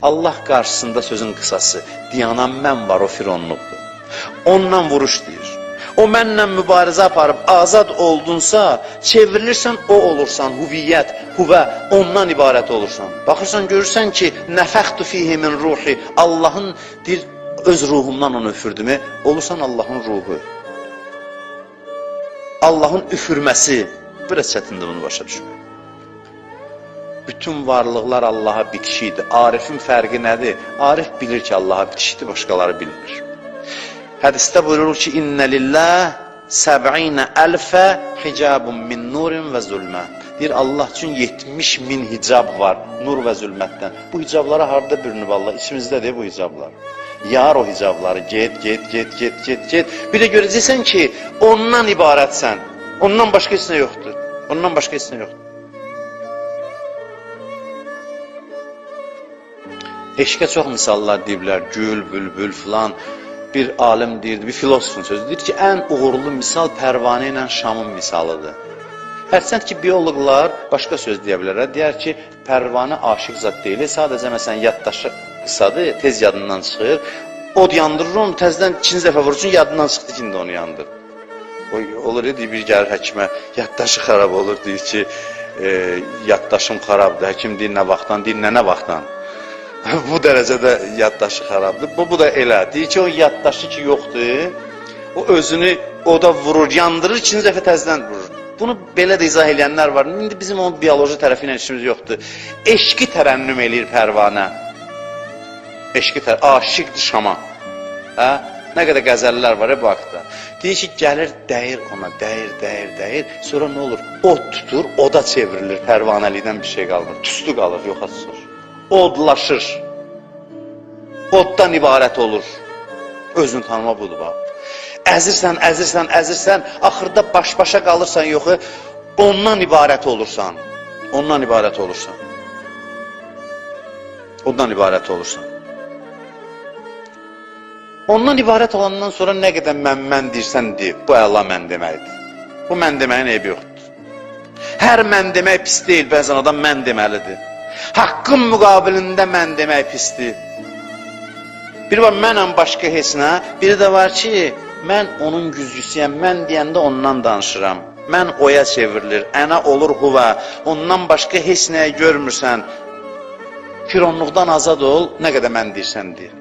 Allah qarşısında sözün qısası, diyanan mən var, o fironluqdur. Ondan vuruş deyir. O mənlə mübarizə aparıb azad oldunsa, çevrilirsən, o olursan, huviyyət, huvə, ondan ibarət olursan. Baxırsan, görürsən ki, nəfəxtu fihi min ruhi, Allahın deyir, öz ruhumdan onu üfürdümü, olursan Allahın ruhu. Allahın üfürməsi, biraz çətindir bunu başa düşmək. Bütün varlıqlar Allaha bitişidir. Arifin fərqi nədir? Arif bilir ki, Allaha bitişidir, başqaları bilmir. Hədisdə buyurur ki, İnnə lillah səb'inə əlfə hicabun min nurin və zülmə. Deyir, Allah üçün 70 min hicab var, nur və zülmətdən. Bu hicablara harada bürünüb Allah? İçimizdədir bu hicablar. Yar o hicabları, get. Bir də görəcəksən ki, ondan ibarətsən. Ondan başqa heç nə yoxdur. Ondan başqa heç nə yoxdur. Eşqə çox misallar deyiblər, gül, bülbül filan. Bir alim deyirdi, bir filosofun sözü deyir ki, ən uğurlu misal pərvanə ilə şamın misalıdır. Hərçənd ki, bioloqlar başqa söz deyə bilər. Deyər ki, pərvanə aşıq zat deyil, sadəcə məsələn yaddaşı qısadır, tez yadından çıxır. Od yandırır onu, təzdən ikinci dəfə vurursun, yadından çıxdı ki, onu yandır. Olur ya, bir gəlir həkimə, yaddaşı xarab olur, deyir ki, yaddaşım xarabdır. Həkim deyir, nə vaxtdan, deyir, nə vaxtdan. Bu dərəcədə yaddaşı xarabdır. Bu da elə. Deyir ki, o yaddaşı ki yoxdur, o özünü oda vurur, yandırır, ikinci dəfə təzdən vurur. Bunu belə də izah edənlər var. İndi bizim o bioloji tərəfi ilə işimiz yoxdur. Eşqi tərənnüm eləyir pərvanə. Eşqi tərənnüm, aşiqdir şama. Nə qədər qəzəllər var bu haqda. Deyir ki, gəlir, dəyir ona, dəyir. Sonra nə olur? Od tutur, oda çevrilir, pərvanəlikdən bir şey qalmır. Tüstü qalır, yoxa çıxır. Odlaşır. Oddan ibarət olur. Özünü tanıma budur, bax. Əzirsən, axırda baş-başa qalırsan, yoxu, ondan ibarət olursan. Ondan ibarət olursan. Ondan ibarət olursan. Ondan ibarət olandan sonra nə qədər mən deyirsən deyib, bu əla mən deməlidir. Bu mən deməyin eybi yoxdur. Hər mən demək pis deyil, bəzən adam mən deməlidir. Haqqın müqabilində mən demək pisdir. Biri var, mənəm başqa heç nə. Biri də var ki, mən onun güzgüsüyəm, mən deyəndə ondan danışıram. Mən oya çevrilir, ənə olur huvə, ondan başqa heç nəyə görmürsən. Fironluqdan azad ol, nə qədər mən deyirsən deyir.